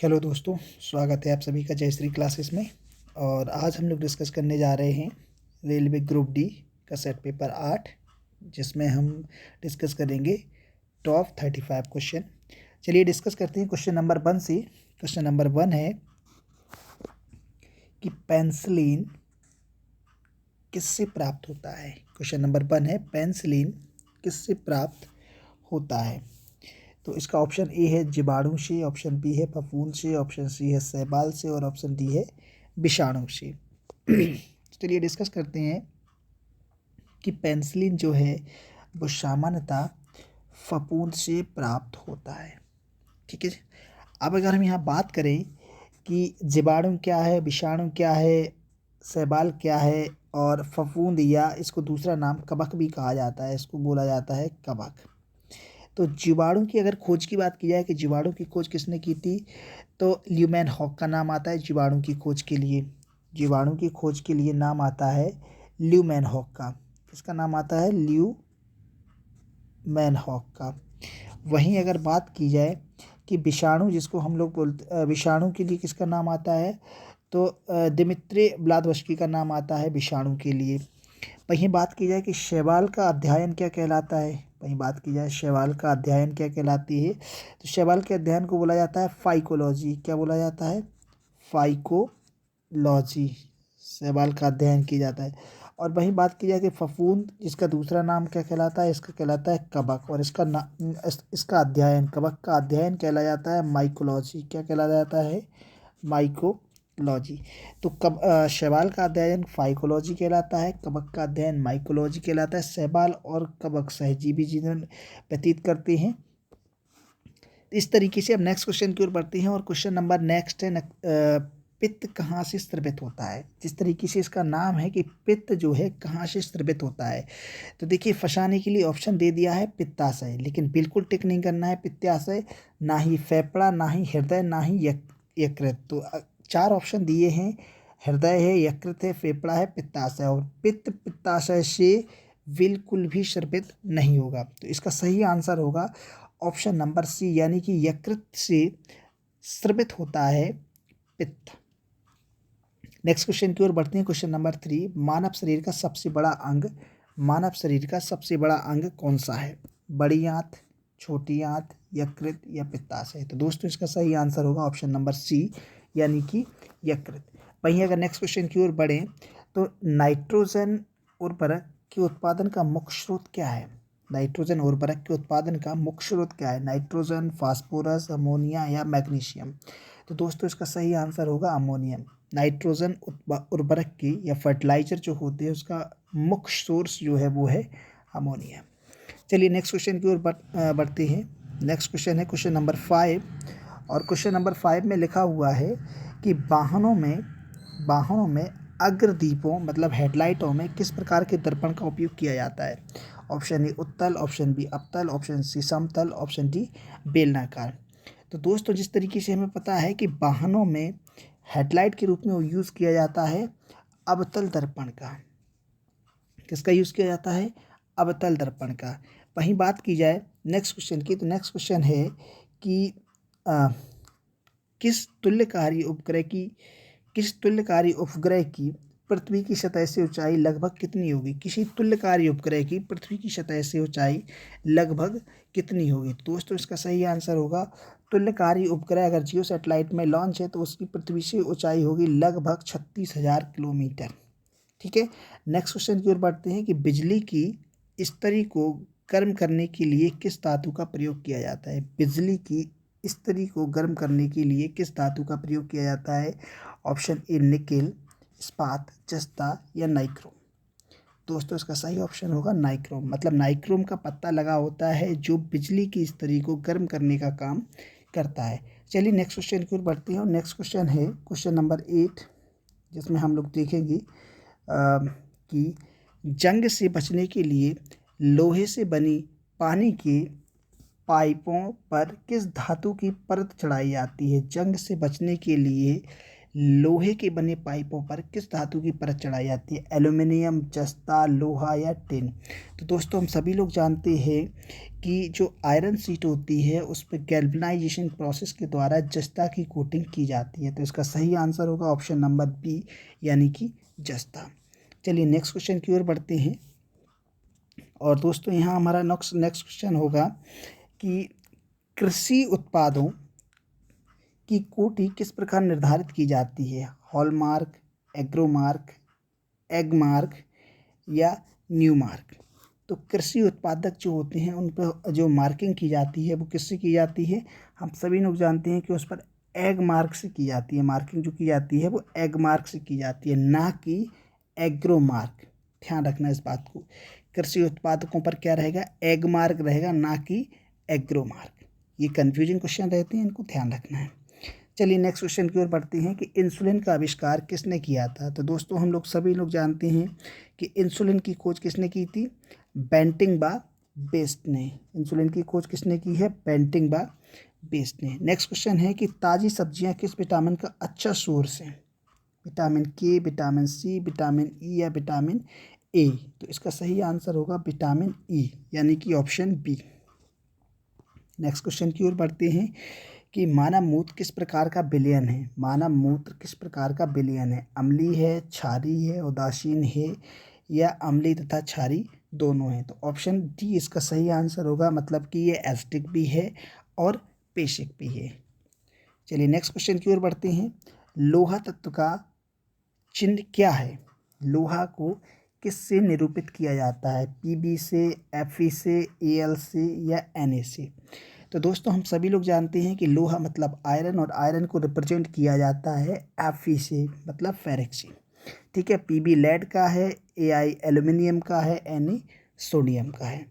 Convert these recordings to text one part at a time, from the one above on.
Hello दोस्तों, स्वागत है आप सभी का जयश्री क्लासेस में। और आज हम लोग डिस्कस करने जा रहे हैं रेलवे ग्रुप डी का सेट पेपर 8, जिसमें हम डिस्कस करेंगे टॉप 35 क्वेश्चन। चलिए डिस्कस करते हैं क्वेश्चन नंबर 1 से। क्वेश्चन नंबर 1 है कि पेनिसिलिन किससे प्राप्त होता है। क्वेश्चन नंबर 1 है पेनिसिलिन किससे प्राप्त होता है। तो इसका ऑप्शन ए है जीवाणु से, ऑप्शन बी है फफूंद से, ऑप्शन सी है शैवाल से और ऑप्शन डी है विषाणु से। चलिए डिस्कस करते हैं कि पेनिसिलिन जो है वो सामान्यतः फफूंद से प्राप्त होता है। ठीक है। अब अगर हम यहाँ बात करें कि जीवाणु क्या है, विषाणु क्या है, शैवाल क्या है और फफूंद, या इसको दूसरा नाम कवक भी कहा जाता है, इसको बोला जाता है कवक। तो जीवाणु की अगर खोज की बात की जाए कि जीवाणु की खोज किसने की थी, तो ल्यूमेनहॉक का नाम आता है जीवाणु की खोज के लिए। जीवाणु की खोज के लिए नाम आता है ल्यूमेनहॉक का। किसका नाम आता है? ल्यूमेनहॉक का। वहीं अगर बात की जाए कि विषाणु, जिसको हम लोग बोलते, विषाणु के लिए किसका नाम आता है, तो दिमित्री ब्लादवस्की का नाम आता है विषाणु के लिए। वहीं बात की जाए कि शैवाल का अध्ययन क्या कहलाता है, वहीं बात की जाए शैवाल का अध्ययन क्या कहलाती है, तो शैवाल के अध्ययन को बोला जाता है फाइकोलॉजी। क्या बोला जाता है? फाइकोलॉजी। शैवाल का अध्ययन किया जाता है। और वहीं बात की जाए कि फफूंद, जिसका दूसरा नाम क्या कहलाता है, इसका कहलाता है कवक, और इसका अध्ययन, कवक का अध्ययन कहला जाता है माइकोलॉजी। क्या कहला जाता है? माइकोलॉजी। तो शैवाल का अध्ययन फाइकोलॉजी कहलाता है, कवक का अध्ययन माइकोलॉजी कहलाता है। शैवाल और कवक सहजीवी जीवन व्यतीत करते हैं। इस तरीके से अब नेक्स्ट क्वेश्चन की ओर बढ़ते हैं। और क्वेश्चन नंबर नेक्स्ट है पित्त कहाँ से स्रावित होता है। जिस तरीके से इसका नाम है कि पित्त जो है कहाँ से स्रावित होता है, तो देखिए फंसाने के लिए ऑप्शन दे दिया है पित्ताशय, लेकिन बिल्कुल टिक नहीं करना है पित्ताशय, ना ही फेफड़ा, ना ही हृदय, ना ही यकृत। तो 4 ऑप्शन दिए हैं, हृदय है, यकृत है, फेफड़ा है, पित्ताशय। और पित्ताशय से बिल्कुल भी स्रावित नहीं होगा। तो इसका सही आंसर होगा ऑप्शन नंबर सी, यानी कि यकृत से स्रावित होता है पित्त। नेक्स्ट क्वेश्चन की ओर बढ़ते हैं। क्वेश्चन नंबर 3, मानव शरीर का सबसे बड़ा अंग, मानव शरीर का सबसे बड़ा अंग कौन सा है? बड़ी आंत, छोटी आंत, यकृत या पित्ताशय। तो दोस्तों इसका सही आंसर होगा ऑप्शन नंबर सी, यानी कि यकृत। वहीं अगर नेक्स्ट क्वेश्चन की ओर बढ़ें तो नाइट्रोजन उर्वरक के उत्पादन का मुख्य स्रोत क्या है? नाइट्रोजन उर्वरक के उत्पादन का मुख्य स्रोत क्या है? नाइट्रोजन, फास्फोरस, अमोनिया या मैग्नीशियम। तो दोस्तों इसका सही आंसर होगा अमोनियम। नाइट्रोजन उर्वरक की या फर्टिलाइजर जो होते हैं उसका मुख्य सोर्स जो है वो है अमोनिया। चलिए नेक्स्ट क्वेश्चन की ओर बढ़ते हैं। नेक्स्ट क्वेश्चन है क्वेश्चन नंबर 5। और क्वेश्चन नंबर 5 में लिखा हुआ है कि वाहनों में अग्रदीपों मतलब हेडलाइटों में किस प्रकार के दर्पण का उपयोग किया जाता है? ऑप्शन ए उत्तल, ऑप्शन बी अवतल, ऑप्शन सी समतल, ऑप्शन डी बेलनाकार। तो दोस्तों जिस तरीके से हमें पता है कि वाहनों में हेडलाइट के रूप में वो यूज़ किया जाता है अवतल दर्पण का। किसका यूज़ किया जाता है? अवतल दर्पण का। वहीं बात की जाए नेक्स्ट क्वेश्चन की, तो नेक्स्ट क्वेश्चन है कि किस तुल्यकारी उपग्रह की पृथ्वी की सतह से ऊंचाई लगभग कितनी होगी? किसी तुल्यकारी उपग्रह की पृथ्वी की सतह से ऊंचाई लगभग कितनी होगी? तो दोस्तों इसका सही आंसर होगा तुल्यकारी उपग्रह अगर जियो सैटेलाइट में लॉन्च है तो उसकी पृथ्वी से ऊंचाई होगी लगभग 36,000 किलोमीटर। ठीक है। नेक्स्ट क्वेश्चन की ओर बढ़ते हैं कि बिजली की इस्त्री को गर्म करने के लिए किस धातु का प्रयोग किया जाता है? बिजली की इस्त्री को गर्म करने के लिए किस धातु का प्रयोग किया जाता है? ऑप्शन ए निकेल, इस्पात, जस्ता या नाइक्रोम। दोस्तों इसका सही ऑप्शन होगा नाइक्रोम। मतलब नाइक्रोम का पत्ता लगा होता है जो बिजली की इस्त्री को गर्म करने का काम करता है। चलिए नेक्स्ट क्वेश्चन की ओर बढ़ते हैं। और नेक्स्ट क्वेश्चन है क्वेश्चन नंबर 8, जिसमें हम लोग देखेंगे कि जंग से बचने के लिए लोहे से बनी पानी के पाइपों पर किस धातु की परत चढ़ाई जाती है? जंग से बचने के लिए लोहे के बने पाइपों पर किस धातु की परत चढ़ाई जाती है? एल्यूमिनियम, जस्ता, लोहा या टिन? तो दोस्तों हम सभी लोग जानते हैं कि जो आयरन शीट होती है उस पर गैल्वनाइजेशन प्रोसेस के द्वारा जस्ता की कोटिंग की जाती है। तो इसका सही आंसर होगा ऑप्शन नंबर बी, यानी कि जस्ता। चलिए नेक्स्ट क्वेश्चन की ओर बढ़ते हैं। और दोस्तों यहाँ हमारा नेक्स्ट क्वेश्चन होगा कि कृषि उत्पादों की कोटि किस प्रकार निर्धारित की जाती है? हॉलमार्क, एग्रोमार्क, एगमार्क या न्यूमार्क? तो कृषि उत्पादक जो होते हैं उन पर जो मार्किंग की जाती है वो किससे की जाती है? हम सभी लोग जानते हैं कि उस पर एग मार्क से की जाती है। मार्किंग जो की जाती है वो एग मार्क से की जाती है, ना कि एग्रो मार्क। ध्यान रखना इस बात को, कृषि उत्पादकों पर क्या रहेगा? एग मार्क रहेगा, ना कि एग्रो मार्क। ये कन्फ्यूजिंग क्वेश्चन रहते हैं, इनको ध्यान रखना है। चलिए नेक्स्ट क्वेश्चन की ओर बढ़ते हैं कि इंसुलिन का आविष्कार किसने किया था? तो दोस्तों हम लोग सभी लोग जानते हैं कि इंसुलिन की खोज किसने की थी? बेंटिंग बा बेस्ट ने। इंसुलिन की खोज किसने की है? बेंटिंग बा बेस्ट ने। नेक्स्ट क्वेश्चन है कि ताज़ी सब्जियां किस विटामिन का अच्छा सोर्स है? विटामिन के, विटामिन सी, विटामिन ई या विटामिन ए? तो इसका सही आंसर होगा विटामिन ई, यानी कि ऑप्शन बी। नेक्स्ट क्वेश्चन की ओर बढ़ते हैं कि मानव मूत्र किस प्रकार का विलयन है? मानव मूत्र किस प्रकार का विलयन है? अम्लीय है, क्षारीय है, उदासीन है या अम्लीय तथा क्षारीय दोनों हैं? तो ऑप्शन डी इसका सही आंसर होगा, मतलब कि ये एसिडिक भी है और बेसिक भी है। चलिए नेक्स्ट क्वेश्चन की ओर बढ़ते हैं। लोहा तत्व का चिन्ह क्या है? लोहा को किससे निरूपित किया जाता है? पीबी से, एफई से, एल से या Na से? तो दोस्तों हम सभी लोग जानते हैं कि लोहा मतलब आयरन, और आयरन को रिप्रेजेंट किया जाता है Fe से, मतलब फेरिक से। ठीक है, पीबी लेड का है, Ai एल्यूमिनियम का है, Na सोडियम का है।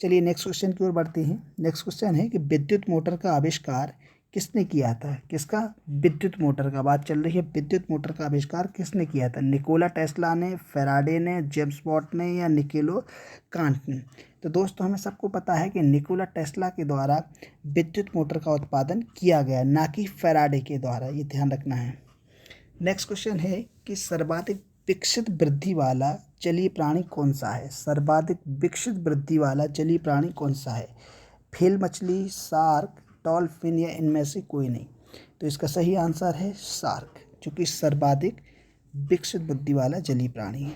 चलिए नेक्स्ट क्वेश्चन की ओर बढ़ते हैं। नेक्स्ट क्वेश्चन है कि विद्युत मोटर का आविष्कार किसने किया था? किसका? विद्युत मोटर का बात चल रही है। विद्युत मोटर का आविष्कार किसने किया था? निकोला टेस्ला ने, फेराडे ने, जेम्स वॉट ने या निकोलो कांट ने? तो दोस्तों हमें सबको पता है कि निकोला टेस्ला के द्वारा विद्युत मोटर का उत्पादन किया गया, ना कि फेराडे के द्वारा। ये ध्यान रखना है। नेक्स्ट क्वेश्चन है कि सर्वाधिक विकसित वृद्धि वाला जलीय प्राणी कौन सा है? सर्वाधिक विकसित वृद्धि वाला जलीय प्राणी कौन सा है? फेल मछली, शार्क, डॉल्फिन या इनमें से कोई नहीं? तो इसका सही आंसर है शार्क, जो कि सर्वाधिक विकसित बुद्धि वाला जलीय प्राणी है।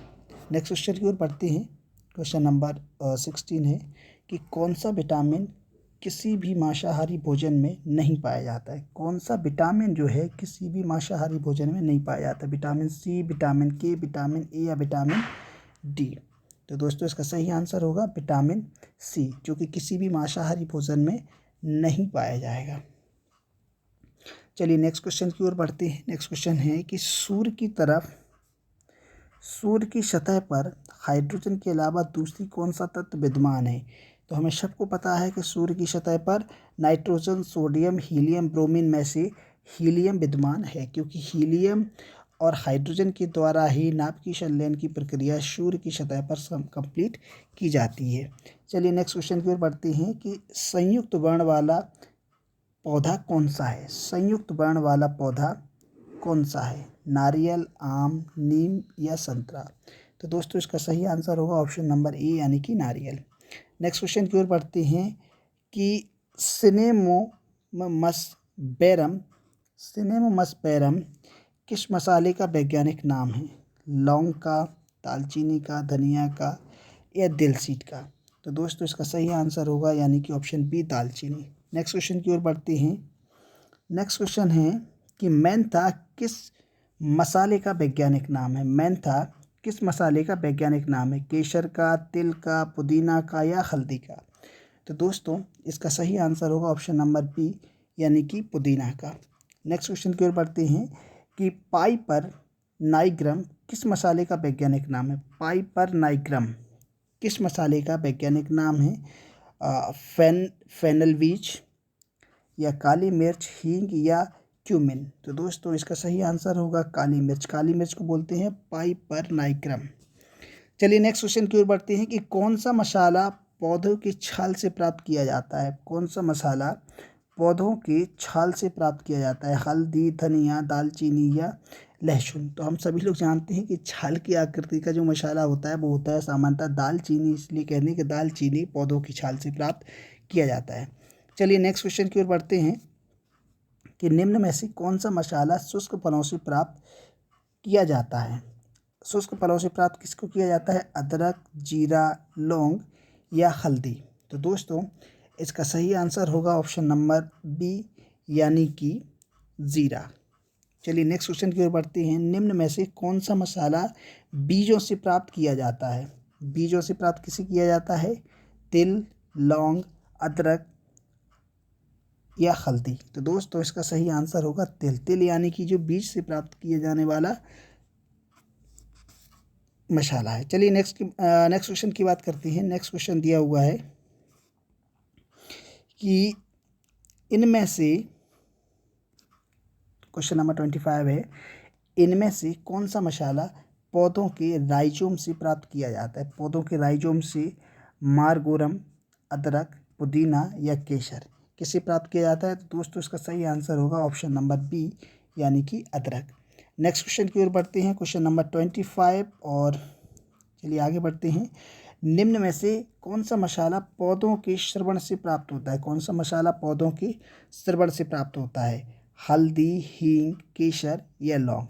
नेक्स्ट क्वेश्चन की ओर बढ़ते हैं। क्वेश्चन नंबर 16 है कि कौन सा विटामिन किसी भी मांसाहारी भोजन में नहीं पाया जाता है? कौन सा विटामिन जो है किसी भी मांसाहारी भोजन में नहीं पाया जाता? विटामिन सी, विटामिन के, विटामिन ए या विटामिन डी? तो दोस्तों इसका सही आंसर होगा विटामिन सी, जो कि किसी भी मांसाहारी भोजन में नहीं पाया जाएगा। चलिए नेक्स्ट क्वेश्चन की ओर बढ़ते हैं। नेक्स्ट क्वेश्चन है कि सूर्य की सतह पर हाइड्रोजन के अलावा दूसरी कौन सा तत्व विद्यमान है? तो हमें सबको पता है कि सूर्य की सतह पर नाइट्रोजन, सोडियम, हीलियम, ब्रोमीन में से हीलियम विद्यमान है, क्योंकि हीलियम और हाइड्रोजन के द्वारा ही नाभिकीय संलयन की प्रक्रिया सूर्य की सतह पर कंप्लीट की जाती है। चलिए नेक्स्ट क्वेश्चन की ओर बढ़ते हैं कि संयुक्त वर्ण वाला पौधा कौन सा है? संयुक्त वर्ण वाला पौधा कौन सा है? नारियल, आम, नीम या संतरा? तो दोस्तों इसका सही आंसर होगा ऑप्शन नंबर ए, यानी कि नारियल। नेक्स्ट क्वेश्चन की ओर बढ़ते हैं कि सिनेमोमस्पेरम किस मसाले का वैज्ञानिक नाम है? लौंग का, दालचीनी का, धनिया का या दिलसीट का? तो दोस्तों इसका सही आंसर होगा, यानी कि ऑप्शन बी, दालचीनी। नेक्स्ट क्वेश्चन की ओर बढ़ते हैं। नेक्स्ट क्वेश्चन है कि मेंथा किस मसाले का वैज्ञानिक नाम है? मेंथा किस मसाले का वैज्ञानिक नाम है? केसर का, तिल का, पुदीना का या हल्दी का? तो दोस्तों इसका सही आंसर होगा ऑप्शन नंबर बी, यानी कि पुदीना का। नेक्स्ट क्वेश्चन की ओर बढ़ते हैं कि पाइपर नाइग्रम किस मसाले का वैज्ञानिक नाम है? पाइपर नाइग्रम किस मसाले का वैज्ञानिक नाम है? फेनलवीज या काली मिर्च, हींग या क्यूमिन? तो दोस्तों इसका सही आंसर होगा काली मिर्च। काली मिर्च को बोलते हैं पाइपर नाइग्रम। चलिए नेक्स्ट क्वेश्चन की ओर बढ़ते हैं कि कौन सा मसाला पौधों की छाल से प्राप्त किया जाता है? कौन सा मसाला पौधों के छाल से प्राप्त किया जाता है? हल्दी, धनिया, दालचीनी या लहसुन? तो हम सभी लोग जानते हैं कि छाल की आकृति का जो मसाला होता है वो होता है सामान्यतः दालचीनी, इसलिए कहते हैं कि दालचीनी पौधों की छाल से प्राप्त किया जाता है। चलिए नेक्स्ट क्वेश्चन की ओर बढ़ते हैं कि निम्न में से कौन सा मसाला शुष्क फलों से प्राप्त किया जाता है? शुष्क फलों से प्राप्त किसको किया जाता है? अदरक, जीरा, लौंग या हल्दी? तो दोस्तों इसका सही आंसर होगा ऑप्शन नंबर बी यानी कि जीरा। चलिए नेक्स्ट क्वेश्चन की ओर बढ़ते हैं। निम्न में से कौन सा मसाला बीजों से प्राप्त किया जाता है? बीजों से प्राप्त किसे किया जाता है? तिल, लौंग, अदरक या हल्दी? तो दोस्तों इसका सही आंसर होगा तिल। तिल यानी कि जो बीज से प्राप्त किए जाने वाला मसाला है। चलिए नेक्स्ट क्वेश्चन की बात करते हैं। नेक्स्ट क्वेश्चन दिया हुआ है कि इनमें से, क्वेश्चन नंबर 25 है, इनमें से कौन सा मसाला पौधों के राइजोम से प्राप्त किया जाता है? पौधों के राइजोम से मार्गोरम, अदरक, पुदीना या केसर? किससे प्राप्त किया जाता है? तो दोस्तों इसका सही आंसर होगा ऑप्शन नंबर बी यानी कि अदरक। नेक्स्ट क्वेश्चन की ओर बढ़ते हैं, क्वेश्चन नंबर 25, और चलिए आगे बढ़ते हैं। निम्न में से कौन सा मसाला पौधों के श्रवण से प्राप्त होता है? कौन सा मसाला पौधों के श्रवण से प्राप्त होता है? हल्दी, हींग, केसर या लौंग?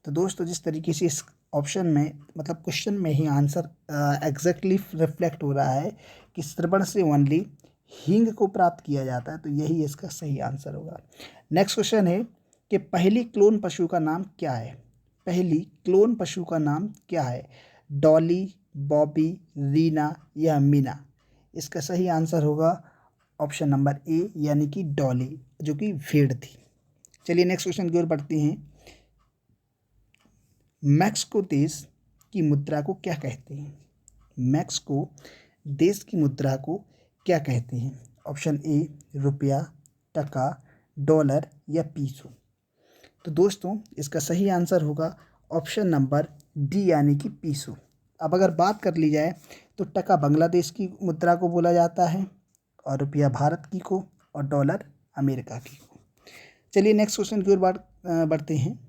तो दोस्तों जिस तरीके से इस ऑप्शन में मतलब क्वेश्चन में ही आंसर एग्जैक्टली रिफ्लेक्ट हो रहा है कि श्रवण से ओनली हींग को प्राप्त किया जाता है, तो यही इसका सही आंसर होगा। नेक्स्ट क्वेश्चन है कि पहली क्लोन पशु का नाम क्या है? पहली क्लोन पशु का नाम क्या है? डॉली, बॉबी, रीना या मीना? इसका सही आंसर होगा ऑप्शन नंबर ए यानी कि डॉली, जो कि भेड़ थी। चलिए नेक्स्ट क्वेश्चन की ओर बढ़ते हैं। मैक्सिको देश की मुद्रा को क्या कहते हैं? मैक्सिको देश की मुद्रा को क्या कहते हैं? ऑप्शन ए रुपया, टका, डॉलर या पीसो? तो दोस्तों इसका सही आंसर होगा ऑप्शन नंबर डी यानी कि पीसो। अब अगर बात कर ली जाए तो टका बांग्लादेश की मुद्रा को बोला जाता है, और रुपया भारत की को, और डॉलर अमेरिका की को। चलिए नेक्स्ट क्वेश्चन की ओर बढ़ते हैं।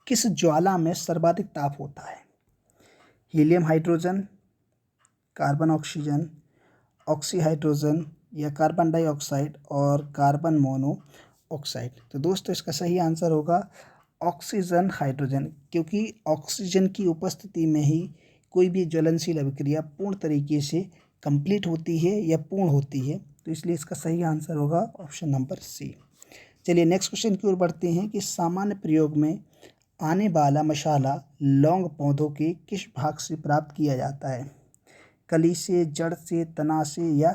किस ज्वाला में सर्वाधिक ताप होता है? Helium hydrogen, carbon oxygen, oxy hydrogen या कार्बन डाइऑक्साइड और कार्बन मोनोऑक्साइड? तो दोस्तों इसका सही आंसर होगा ऑक्सीजन हाइड्रोजन, क्योंकि ऑक्सीजन की उपस्थिति में ही कोई भी ज्वलनशील अभिक्रिया पूर्ण तरीके से कंप्लीट होती है या पूर्ण होती है, तो इसलिए इसका सही आंसर होगा ऑप्शन नंबर सी। चलिए नेक्स्ट क्वेश्चन की ओर बढ़ते हैं कि सामान्य प्रयोग में आने वाला मसाला लौंग पौधों के किस भाग से प्राप्त किया जाता है? कली से, जड़ से, तना से या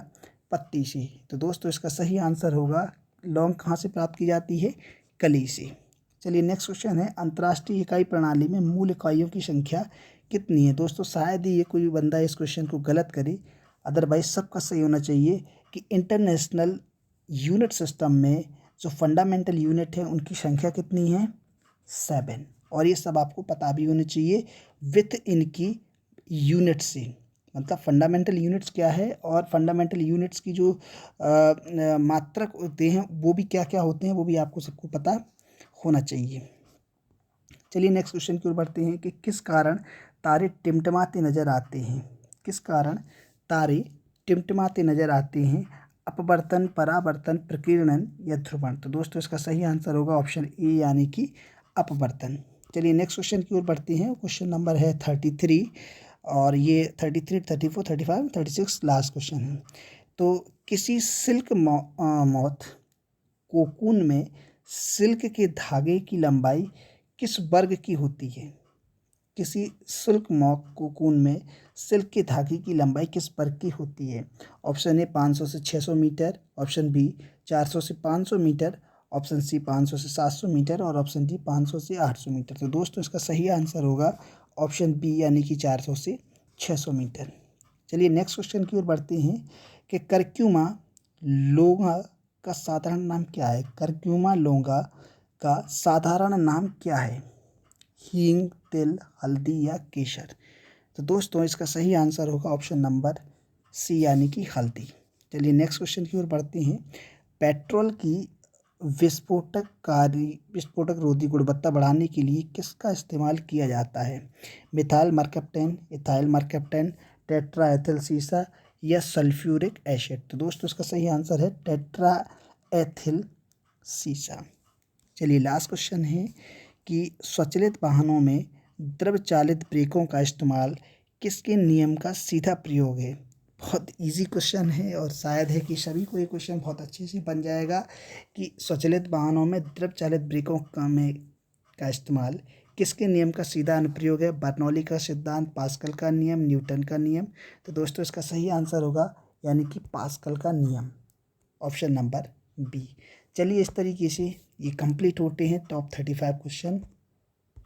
पत्ती से? तो दोस्तों इसका सही आंसर होगा लौंग कहाँ से प्राप्त की जाती है? कली से। चलिए नेक्स्ट क्वेश्चन है, अंतर्राष्ट्रीय इकाई प्रणाली में मूल इकाइयों की संख्या कितनी है? दोस्तों शायद ही ये कोई बंदा इस क्वेश्चन को गलत करे, अदरवाइज सबका सही होना चाहिए कि इंटरनेशनल यूनिट सिस्टम में जो फंडामेंटल यूनिट है उनकी संख्या कितनी है? 7। और ये सब आपको पता भी होना चाहिए विथ इनकी यूनिट से, मतलब फंडामेंटल यूनिट्स क्या है और फंडामेंटल यूनिट्स की जो मात्रक होते हैं वो भी क्या क्या होते हैं, वो भी आपको सबको पता होना चाहिए। चलिए नेक्स्ट क्वेश्चन की ओर बढ़ते हैं कि किस कारण तारे टिमटिमाते नजर आते हैं? किस कारण तारे टिमटिमाते नजर आते हैं? अपवर्तन, परावर्तन, प्रकीर्णन या ध्रुवण? तो दोस्तों इसका सही आंसर होगा ऑप्शन ए यानी कि अपवर्तन। चलिए नेक्स्ट क्वेश्चन की ओर बढ़ते हैं। क्वेश्चन नंबर है 33, और ये 33, 34, 35, 36 लास्ट क्वेश्चन है। तो किसी सिल्क मॉथ कोकून में सिल्क के धागे की लंबाई किस वर्ग की होती है? किसी सिल्क मॉथ कोकून में सिल्क के धागे की लंबाई किस वर्ग की होती है? ऑप्शन ए 500 से 600 मीटर, ऑप्शन बी 400 से 500 मीटर, ऑप्शन सी 500 से 700 मीटर और ऑप्शन डी 500 से 800 मीटर। तो दोस्तों इसका सही आंसर होगा ऑप्शन बी यानी कि 400 से 600 मीटर। चलिए नेक्स्ट क्वेश्चन की ओर बढ़ते हैं कि करक्यूमा लोंगा का साधारण नाम क्या है? करक्यूमा लोंगा का साधारण नाम क्या है? हींग, तिल, हल्दी या केसर? तो दोस्तों इसका सही आंसर होगा ऑप्शन नंबर सी यानी कि हल्दी। चलिए नेक्स्ट क्वेश्चन की ओर बढ़ते हैं। पेट्रोल की विस्फोटक रोधी गुणवत्ता बढ़ाने के लिए किसका इस्तेमाल किया जाता है? मिथाइल मरकप्टैन, इथाइल मरकप्टैन, टेट्रा एथिल सीसा या सल्फ्यूरिक एसिड? तो दोस्तों इसका सही आंसर है टेट्रा एथिल सीसा। चलिए लास्ट क्वेश्चन है कि स्वचालित वाहनों में द्रव चालित ब्रेकों का इस्तेमाल किसके नियम का सीधा प्रयोग है? बहुत इजी क्वेश्चन है और शायद है कि सभी को ये क्वेश्चन बहुत अच्छे से बन जाएगा कि स्वचालित वाहनों में द्रव चालित ब्रेकों का इस्तेमाल किसके नियम का सीधा अनुप्रयोग है? बर्नौली का सिद्धांत, पास्कल का नियम, न्यूटन का नियम? तो दोस्तों इसका सही आंसर होगा यानी कि पास्कल का नियम, ऑप्शन नंबर बी। चलिए इस तरीके से ये कंप्लीट होते हैं टॉप 35 क्वेश्चन।